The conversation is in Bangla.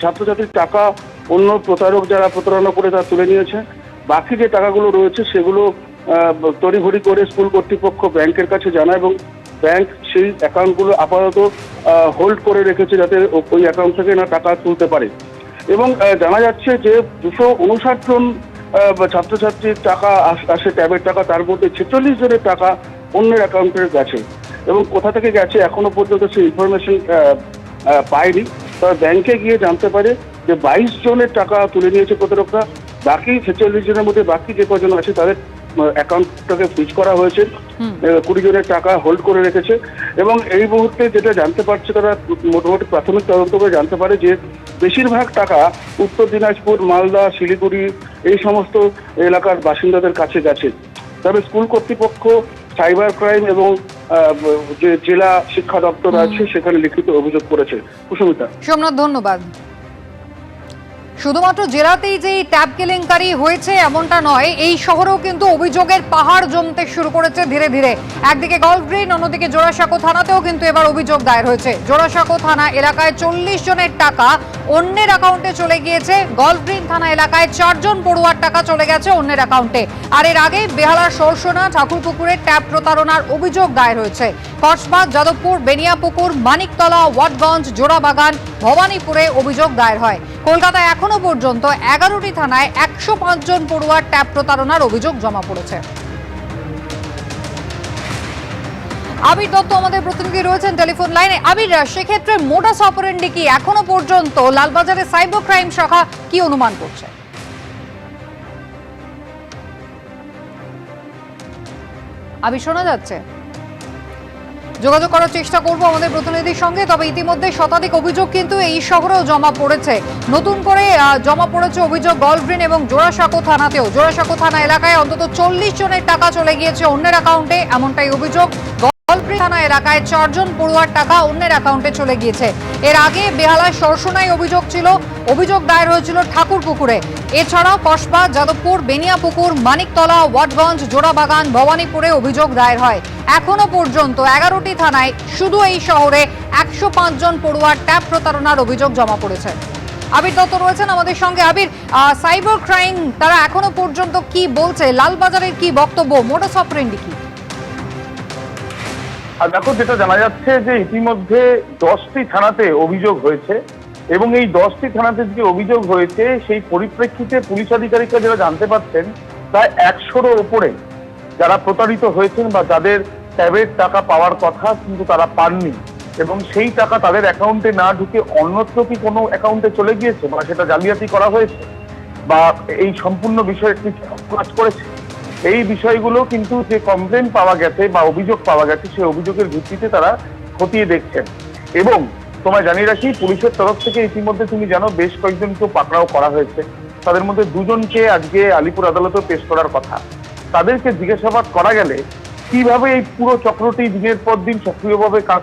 ছাত্রছাত্রীর টাকা অন্য প্রতারক যারা প্রতারণা করে তারা তুলে নিয়েছে। বাকি যে টাকাগুলো রয়েছে সেগুলো তড়িঘড়ি করে স্কুল কর্তৃপক্ষ ব্যাংকের কাছে জানায় এবং ব্যাংক সেই অ্যাকাউন্টগুলো আপাতত হোল্ড করে রেখেছে যাতে ওই অ্যাকাউন্ট থেকে না টাকা তুলতে পারে। এবং জানা যাচ্ছে যে 259 জন ছাত্রছাত্রীর টাকা আসে, ট্যাবের টাকা, তার মধ্যে 46 জনের টাকা অন্যের অ্যাকাউন্টে গেছে এবং কোথা থেকে গেছে এখনো পর্যন্ত সেই ইনফরমেশন পায়নি। তবে ব্যাংকে গিয়ে জানতে পারে যে 22 জনের টাকা তুলে নিয়েছে প্রতারকরা। বাকি 46 জনের মধ্যে বাকি যে কজন আছে তাদের অ্যাকাউন্টটাকে ফ্রিজ করা হয়েছে, 20 জনের টাকা হোল্ড করে রেখেছে। এবং এই মুহূর্তে যেটা জানতে পারছে তারা মোটামুটি প্রাথমিক তদন্ত করে জানতে পারে যে বেশিরভাগ টাকা উত্তর দিনাজপুর, মালদা, শিলিগুড়ি এই সমস্ত এলাকার বাসিন্দাদের কাছে গেছে। তবে স্কুল কর্তৃপক্ষ, সাইবার ক্রাইম এবং যে জেলা শিক্ষা দপ্তর আছে সেখানে লিখিত অভিযোগ করেছে। কুসুমিতা, সোমনাথ, ধন্যবাদ। শুধুমাত্র জেলাতেই যে ট্যাব কেলেঙ্কারি হয়েছে এমনটা নয়, এই শহরেও কিন্তু অভিযোগের পাহাড় জমতে শুরু করেছে ধীরে ধীরে। একদিকে গল্ফ গ্রিন, অন্যদিকে জোড়াসাঁকো থানাতেও কিন্তু এবার অভিযোগ দায়ের হয়েছে। জোড়াসাঁকো থানা এলাকায় 40 জনের টাকা অন্যের অ্যাকাউন্টে চলে গিয়েছে। গল্ফ গ্রিন থানা এলাকায় 4 জন পড়ুয়ার টাকা চলে গেছে অন্যের অ্যাকাউন্টে। আর এর আগে বেহালার সরসোনা, ঠাকুরপুকুরের ট্যাব প্রতারণার অভিযোগ দায়ের হয়েছে। কসবা, যাদবপুর, বেনিয়াপুকুর, মানিকতলা, ওয়াটগঞ্জ, জোড়াবাগান, ভবানীপুরে অভিযোগ দায়ের হয়। কলকাতায় এখনো পর্যন্ত 11টি থানায় 105 জন পড়ুয়ার ট্যাব প্রতারণার অভিযোগ জমা পড়েছে। আবির দত্ত আমাদের প্রতিনিধি রয়েছেন টেলিফোন লাইনে। আবির, সেক্ষেত্রে মোডাস অপারেন্ডি কি এখনো পর্যন্ত লালবাজারের সাইবার ক্রাইম শাখা কি অনুমান করছে? আবির, শোনা যাচ্ছে? যোগাযোগ করার চেষ্টা করব আমাদের প্রতিনিধির সঙ্গে। তবে ইতিমধ্যে শতাধিক অভিযোগ কিন্তু এই শহরেও জমা পড়েছে। নতুন করে জমা পড়েছে অভিযোগ গল্ফ গ্রিন এবং জোড়াসাঁকো থানাতেও। জোড়াসাঁকো থানা এলাকায় অন্তত 40 জনের টাকা চলে গিয়েছে অন্যের অ্যাকাউন্টে, এমনটাই অভিযোগ। গল্ফ গ্রিন থানা এলাকায় 4 জন পড়ুয়ার টাকা অন্যের অ্যাকাউন্টে চলে গিয়েছে। এর আগে বেহালায় সরসোনায় অভিযোগ ছিল, অভিযোগ দায়ের হয়েছিল ঠাকুরপুকুরে। এছাড়াও কসবা, যাদবপুর, বেনিয়াপুকুর, মানিকতলা, ওয়াটগঞ্জ, জোড়াবাগান, ভবানীপুরে অভিযোগ দায়ের হয়। এখনো পর্যন্ত 11টি থানায় শুধু এই শহরে 105 জন পড়ুয়ার ট্যাব প্রতারণার অভিযোগ জমা পড়েছে। আবির দত্ত রয়েছেন আমাদের সঙ্গে। আবির, সাইবার ক্রাইম তারা এখনো পর্যন্ত কি বলছে? লালবাজারের কি বক্তব্য? মোডাস অপারেন্ডি কি? আর দেখো, যেটা জানা যাচ্ছে যে ইতিমধ্যে 10টি থানাতে অভিযোগ হয়েছে এবং এই 10টি থানাতে যে অভিযোগ হয়েছে সেই পরিপ্রেক্ষিতে পুলিশ আধিকারিকরা যারা জানতে পারছেন প্রায় 100-এর ওপরে যারা প্রতারিত হয়েছেন বা যাদের ট্যাবের টাকা পাওয়ার কথা কিন্তু তারা পাননি এবং সেই টাকা তাদের অ্যাকাউন্টে না ঢুকে অন্যত্র কি কোনো অ্যাকাউন্টে চলে গিয়েছে বা সেটা জালিয়াতি করা হয়েছে বা এই সম্পূর্ণ বিষয়টি কাজ করেছে, এই বিষয়গুলো কিন্তু যে কমপ্লেন পাওয়া গেছে বা অভিযোগ পাওয়া গেছে সেই অভিযোগের ভিত্তিতে তারা খতিয়ে দেখছেন। এবং তোমায় জানিয়ে রাখি, পুলিশের তরফ থেকে ইতিমধ্যে তুমি জানো বেশ কয়েকজনকে পাকড়াও করা হয়েছে। তাদের মধ্যে 2 জনকে আজকে আলিপুর আদালতে পেশ করার কথা। তাদেরকে জিজ্ঞাসাবাদ করা গেলে কিভাবে এই পুরো চক্রটি দিনের পর দিন সক্রিয়ভাবে কাজ